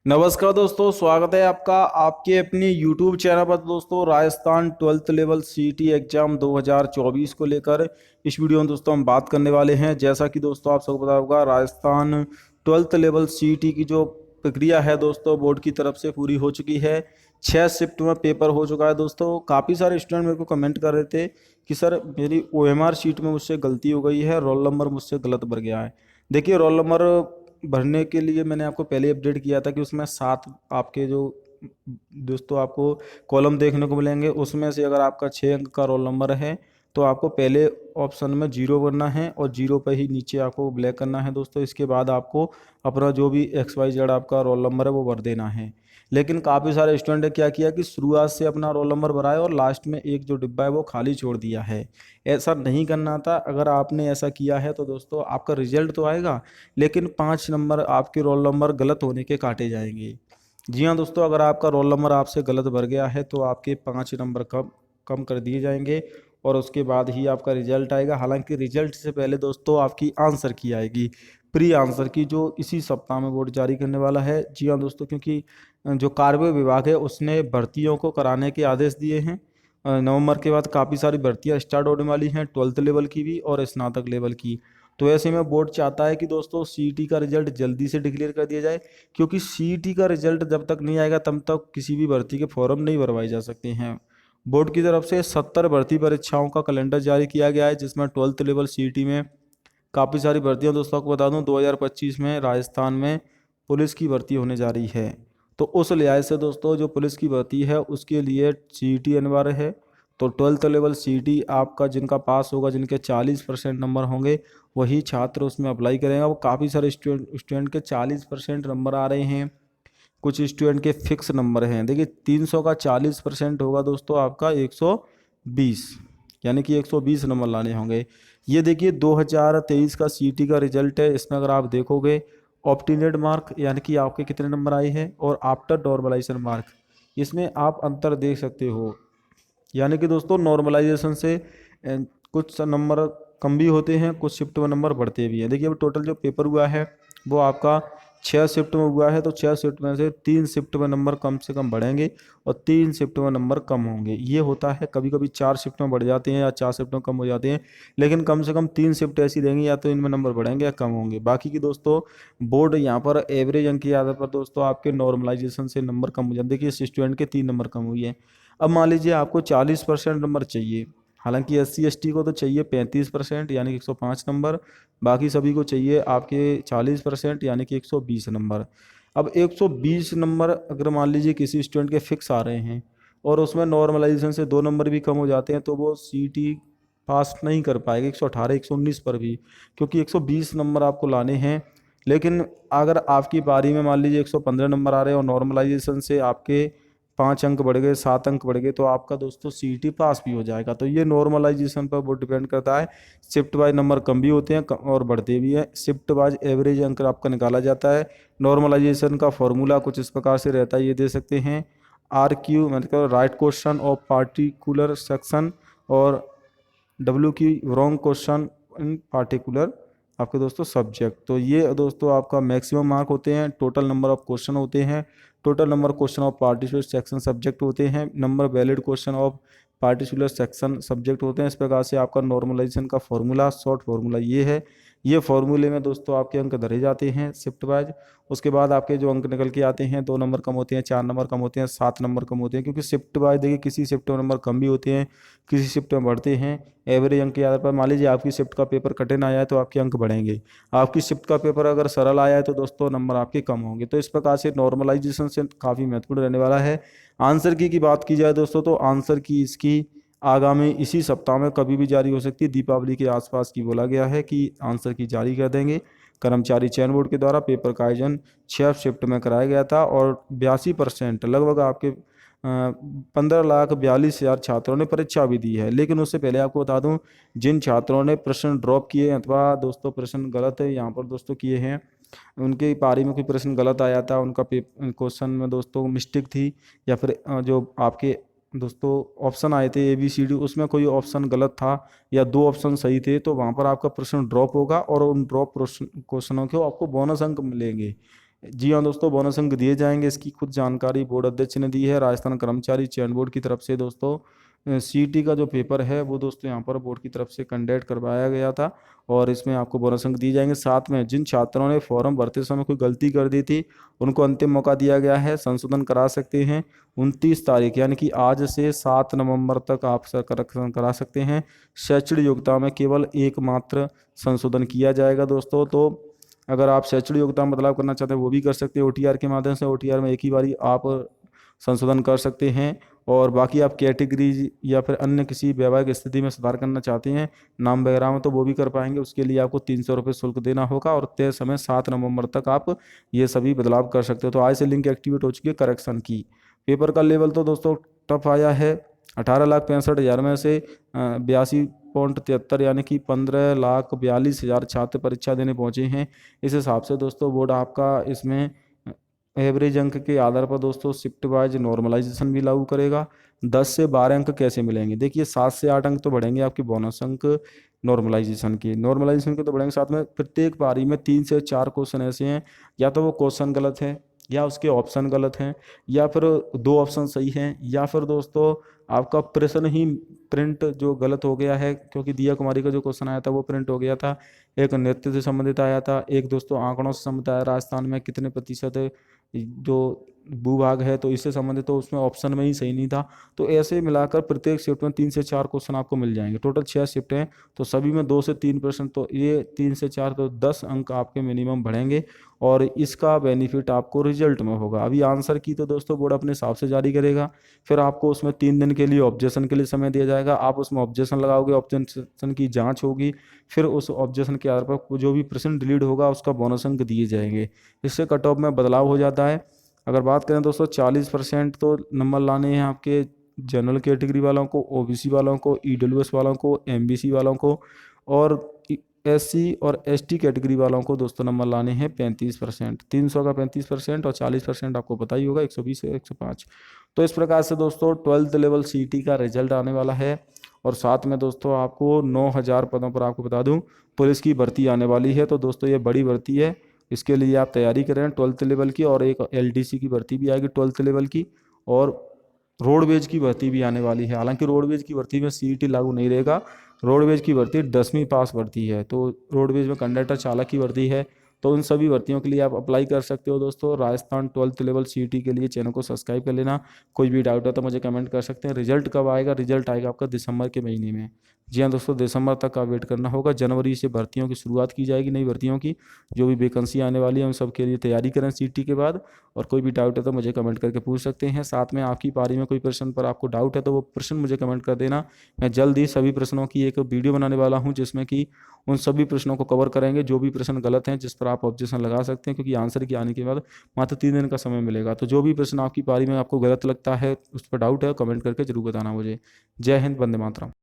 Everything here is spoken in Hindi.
नमस्कार दोस्तों, स्वागत है आपका आपके अपने YouTube चैनल पर। दोस्तों, Rajasthan 12th level CET exam 2024 को लेकर इस वीडियो में दोस्तों हम बात करने वाले हैं। जैसा कि दोस्तों आप सबको पता होगा, राजस्थान 12th लेवल सीईटी की जो प्रक्रिया है दोस्तों बोर्ड की तरफ से पूरी हो चुकी है। 6 शिफ्ट में पेपर हो चुका है दोस्तों। काफ़ी सारे स्टूडेंट मेरे को कमेंट कर रहे थे कि सर मेरी OMR शीट में मुझसे गलती हो गई है, रोल नंबर मुझसे गलत भर गया है। देखिए, रोल नंबर भरने के लिए मैंने आपको पहले अपडेट किया था कि उसमें 7 आपके जो दोस्तों आपको कॉलम देखने को मिलेंगे, उसमें से अगर आपका 6 अंक का रोल नंबर है तो आपको पहले ऑप्शन में 0 करना है और 0 पे ही नीचे आपको ब्लैक करना है दोस्तों। इसके बाद आपको अपना जो भी XYZ आपका रोल नंबर है वो भर देना है। लेकिन काफ़ी सारे स्टूडेंट ने क्या किया कि शुरुआत से अपना रोल नंबर भराया और लास्ट में एक जो डिब्बा है वो खाली छोड़ दिया है। ऐसा नहीं करना था। अगर आपने ऐसा किया है तो दोस्तों आपका रिजल्ट तो आएगा, लेकिन 5 नंबर आपके रोल नंबर गलत होने के काटे जाएंगे। जी हाँ दोस्तों, अगर आपका रोल नंबर आपसे गलत भर गया है तो आपके 5 नंबर कम कम कर दिए जाएंगे और उसके बाद ही आपका रिजल्ट आएगा। हालांकि रिजल्ट से पहले दोस्तों आपकी आंसर की आएगी, प्री आंसर की, जो इसी सप्ताह में बोर्ड जारी करने वाला है। जी हाँ दोस्तों, क्योंकि जो कार्य विभाग है उसने भर्तियों को कराने के आदेश दिए हैं। नवंबर के बाद काफ़ी सारी भर्तियां स्टार्ट होने वाली हैं, 12th लेवल की भी और स्नातक लेवल की। तो ऐसे में बोर्ड चाहता है कि दोस्तों सीईटी का रिजल्ट जल्दी से डिक्लेयर कर दिया जाए, क्योंकि सीईटी का रिजल्ट जब तक नहीं आएगा तब तक किसी भी भर्ती के फॉर्म नहीं भरवाए जा सकते हैं। बोर्ड की तरफ से 70 भर्ती परीक्षाओं का कैलेंडर जारी किया गया है, जिसमें 12th लेवल सीईटी में काफ़ी सारी भर्तियां दोस्तों आपको बता दूं 2025 में राजस्थान में पुलिस की भर्ती होने जा रही है। तो उस लिहाज से दोस्तों जो पुलिस की भर्ती है उसके लिए सीईटी अनिवार्य है। तो 12th लेवल सीईटी आपका जिनका पास होगा, जिनके 40% नंबर होंगे, वही छात्र उसमें अप्लाई करेंगे। वो काफ़ी सारे स्टूडेंट के 40% नंबर आ रहे हैं, कुछ स्टूडेंट के फिक्स नंबर हैं। देखिए, 300 का 40% होगा दोस्तों आपका 120, यानी कि 120 नंबर लाने होंगे। ये देखिए 2023 का सीईटी का रिजल्ट है। इसमें अगर आप देखोगे ऑप्टिनेट मार्क यानी कि आपके कितने नंबर आए हैं और आफ्टर नॉर्मलाइजेशन मार्क, इसमें आप अंतर देख सकते हो। यानी कि दोस्तों नॉर्मलाइजेशन से कुछ नंबर कम भी होते हैं, कुछ शिफ्ट में नंबर बढ़ते भी हैं। देखिए अब टोटल जो पेपर हुआ है वो आपका 6 शिफ्ट में हुआ है, तो 6 शिफ्ट में से 3 शिफ्ट में नंबर कम से कम बढ़ेंगे और 3 शिफ्ट में नंबर कम होंगे। ये होता है, कभी कभी 4 शिफ्ट में बढ़ जाते हैं या 4 शिफ्ट में कम हो जाते हैं, लेकिन कम से कम 3 शिफ्ट ऐसी रहेंगी, या तो इनमें नंबर बढ़ेंगे या कम होंगे। बाकी की दोस्तों बोर्ड यहाँ पर एवरेज अंक के आधार पर दोस्तों आपके नॉर्मलाइजेशन से नंबर कम हो जाते हैं। देखिए इस स्टूडेंट के 3 नंबर कम हुई है। अब मान लीजिए आपको 40% नंबर चाहिए। हालांकि SC ST को तो चाहिए 35% यानी कि 105 नंबर, बाकी सभी को चाहिए आपके 40% यानी कि 120 नंबर। अब 120 नंबर अगर मान लीजिए किसी स्टूडेंट के फिक्स आ रहे हैं और उसमें नॉर्मलाइजेशन से 2 नंबर भी कम हो जाते हैं, तो वो सीईटी पास नहीं कर पाएगा 118 119 पर भी, क्योंकि 120 नंबर आपको लाने हैं। लेकिन अगर आपकी पारी में मान लीजिए 115 नंबर आ रहे हैं और नॉर्मलाइजेशन से आपके 5 अंक बढ़ गए, 7 अंक बढ़ गए, तो आपका दोस्तों सीईटी पास भी हो जाएगा। तो ये नॉर्मलाइजेशन पर वो डिपेंड करता है। शिफ्ट वाइज नंबर कम भी होते हैं और बढ़ते भी हैं। शिफ्ट वाइज एवरेज अंक आपका निकाला जाता है। नॉर्मलाइजेशन का फॉर्मूला कुछ इस प्रकार से रहता है, ये दे सकते हैं। RQ मतलब right question of particular section और WQ wrong question in particular आपके दोस्तों सब्जेक्ट। तो ये दोस्तों आपका मैक्सिमम मार्क होते हैं, टोटल नंबर ऑफ क्वेश्चन होते हैं, total number question of particular section subject होते हैं, number valid question of particular section subject होते हैं। इस प्रकार से आपका नॉर्मलाइजेशन का फॉर्मूला, शॉर्ट फॉर्मूला ये है। ये फॉर्मूले में दोस्तों आपके अंक धरे जाते हैं शिफ्ट वाइज। उसके बाद आपके जो अंक निकल के आते हैं, 2 नंबर कम होते हैं, 4 नंबर कम होते हैं, 7 नंबर कम होते हैं, क्योंकि शिफ्ट वाइज देखिए किसी शिफ्ट में नंबर कम भी होते हैं, किसी शिफ्ट में बढ़ते हैं। एवरेज अंक के आधार पर मान लीजिए आपकी शिफ्ट का पेपर कठिन आया है तो आपके अंक बढ़ेंगे, आपकी शिफ्ट का पेपर अगर सरल आया है तो दोस्तों नंबर आपके कम होंगे। तो इस प्रकार से नॉर्मलाइजेशन से काफ़ी महत्वपूर्ण रहने वाला है। आंसर की बात की जाए दोस्तों, तो आंसर की इसकी आगामी इसी सप्ताह में कभी भी जारी हो सकती है। दीपावली के आसपास की बोला गया है कि आंसर की जारी कर देंगे। कर्मचारी चयन बोर्ड के द्वारा पेपर का आयोजन 6 शिफ्ट में कराया गया था और 82% लगभग आपके 15,42,000 छात्रों ने परीक्षा भी दी है। लेकिन उससे पहले आपको बता दूं, जिन छात्रों ने प्रश्न ड्रॉप किए अथवा दोस्तों प्रश्न गलत है यहाँ पर दोस्तों किए हैं, उनके पारी में कोई प्रश्न गलत आया था, उनका क्वेश्चन में दोस्तों मिस्टेक थी, या फिर जो आपके दोस्तों ऑप्शन आए थे ABCD, उसमें कोई ऑप्शन गलत था या 2 ऑप्शन सही थे, तो वहाँ पर आपका प्रश्न ड्रॉप होगा और उन ड्रॉप क्वेश्चनों के आपको बोनस अंक मिलेंगे। जी हाँ दोस्तों, बोनस अंक दिए जाएंगे, इसकी खुद जानकारी बोर्ड अध्यक्ष ने दी है। राजस्थान कर्मचारी चयन बोर्ड की तरफ से दोस्तों सीटी का जो पेपर है वो दोस्तों यहाँ पर बोर्ड की तरफ से कंडक्ट करवाया गया था और इसमें आपको बोनस अंक दिए जाएंगे। साथ में जिन छात्रों ने फॉर्म भरते समय कोई गलती कर दी थी उनको अंतिम मौका दिया गया है, संशोधन करा सकते हैं। 29 तारीख यानी कि आज से 7 नवंबर तक आप करेक्शन करा सकते हैं। शैक्षणिक योग्यता में केवल एकमात्र संशोधन किया जाएगा दोस्तों। तो अगर आप शैक्षणिक योग्यता में बदलाव करना चाहते हैं वो भी कर सकते हैं ओटीआर के माध्यम से। ओटीआर में एक ही बारी आप संशोधन कर सकते हैं। और बाकी आप कैटेगरी या फिर अन्य किसी वैवाहिक स्थिति में सुधार करना चाहते हैं नाम वगैरह में, तो वो भी कर पाएंगे। उसके लिए आपको 300 रुपये शुल्क देना होगा और तय समय 7 नवंबर तक आप ये सभी बदलाव कर सकते हो। तो आज से लिंक एक्टिवेट हो चुकी है करेक्शन की। पेपर का लेवल तो दोस्तों टफ आया है। 18,65,000 में से 82.73 यानी कि 15,42,000 छात्र परीक्षा देने पहुंचे हैं। इस हिसाब से दोस्तों बोर्ड आपका इसमें एवरेज अंक के आधार पर दोस्तों शिफ्ट वाइज नॉर्मलाइजेशन भी लागू करेगा। 10 से 12 अंक कैसे मिलेंगे, देखिए 7 से 8 अंक तो बढ़ेंगे आपके बोनस अंक नॉर्मलाइजेशन के तो बढ़ेंगे। साथ में प्रत्येक पारी में 3 से 4 क्वेश्चन ऐसे हैं, या तो वो क्वेश्चन गलत है या उसके ऑप्शन गलत हैं या फिर 2 ऑप्शन सही हैं या फिर दोस्तों आपका प्रश्न ही प्रिंट जो गलत हो गया है, क्योंकि दिया कुमारी का जो क्वेश्चन आया था वो प्रिंट हो गया था। एक नृत्य से संबंधित आया था, एक दोस्तों आंकड़ों से संबंधित आया, राजस्थान में कितने प्रतिशत जो भूभाग है तो इससे संबंधित, तो उसमें ऑप्शन में ही सही नहीं था। तो ऐसे मिलाकर प्रत्येक शिफ्ट में 3 से 4 क्वेश्चन आपको मिल जाएंगे। टोटल 6 शिफ्ट हैं तो सभी में 2 से 3%, तो ये 3 से 4 तो 10 अंक आपके मिनिमम बढ़ेंगे और इसका बेनिफिट आपको रिजल्ट में होगा। अभी आंसर की तो दोस्तों बोर्ड अपने हिसाब से जारी करेगा, फिर आपको उसमें 3 दिन के लिए ऑब्जेक्शन के लिए समय दिया जाएगा। आप उसमें ऑब्जेक्शन लगाओगे, ऑब्जेक्शन की जांच होगी, फिर उस ऑब्जेक्शन के आधार पर जो भी प्रश्न डिलीट होगा उसका बोनस अंक दिए जाएंगे। इससे कट ऑफ में बदलाव हो जाता है। अगर बात करें दोस्तों 40% तो नंबर लाने हैं आपके जनरल कैटेगरी वालों को, ओबीसी वालों को, ईडब्ल्यूएस वालों को, एमबीसी वालों को और एससी और एसटी कैटेगरी वालों को दोस्तों नंबर लाने हैं 35%। 300 का 35% और 40% आपको पता ही होगा 120 से 105। तो इस प्रकार से दोस्तों 12th लेवल सीटी का रिजल्ट आने वाला है। और साथ में दोस्तों आपको 9,000 पदों पर आपको बता दूं पुलिस की भर्ती आने वाली है। तो दोस्तों ये बड़ी भर्ती है, इसके लिए आप तैयारी करें 12th लेवल की। और एक एलडीसी की भर्ती भी आएगी 12th लेवल की, और रोडवेज की भर्ती भी आने वाली है। हालांकि रोडवेज की भर्ती में सीईटी लागू नहीं रहेगा, रोडवेज की भर्ती 10वीं पास भर्ती है। तो रोडवेज में कंडक्टर चालक की भर्ती है। तो उन सभी भर्तियों के लिए आप अप्लाई कर सकते हो दोस्तों। राजस्थान 12th लेवल सीईटी के लिए चैनल को सब्सक्राइब कर लेना। कोई भी डाउट है तो मुझे कमेंट कर सकते हैं। रिजल्ट कब आएगा, रिजल्ट आएगा आपका दिसंबर के महीने में। जी हाँ दोस्तों, दिसंबर तक का वेट करना होगा। जनवरी से भर्तियों की शुरुआत की जाएगी, नई भर्तियों की जो भी वैकेंसी आने वाली है उन सब के लिए तैयारी करें सीईटी के बाद। और कोई भी डाउट है तो मुझे कमेंट करके पूछ सकते हैं। साथ में आपकी पारी में कोई प्रश्न पर आपको डाउट है तो वो प्रश्न मुझे कमेंट कर देना। मैं जल्द ही सभी प्रश्नों की एक वीडियो बनाने वाला हूं जिसमें कि उन सभी प्रश्नों को कवर करेंगे। जो भी प्रश्न गलत हैं जिस पर आप ऑब्जेक्शन लगा सकते हैं, क्योंकि आंसर की आने के बाद मात्र 3 दिन का समय मिलेगा। तो जो भी प्रश्न आपकी पारी में आपको गलत लगता है, उस पर डाउट है, कमेंट करके जरूर बताना मुझे। जय हिंद, वंदे मातरम।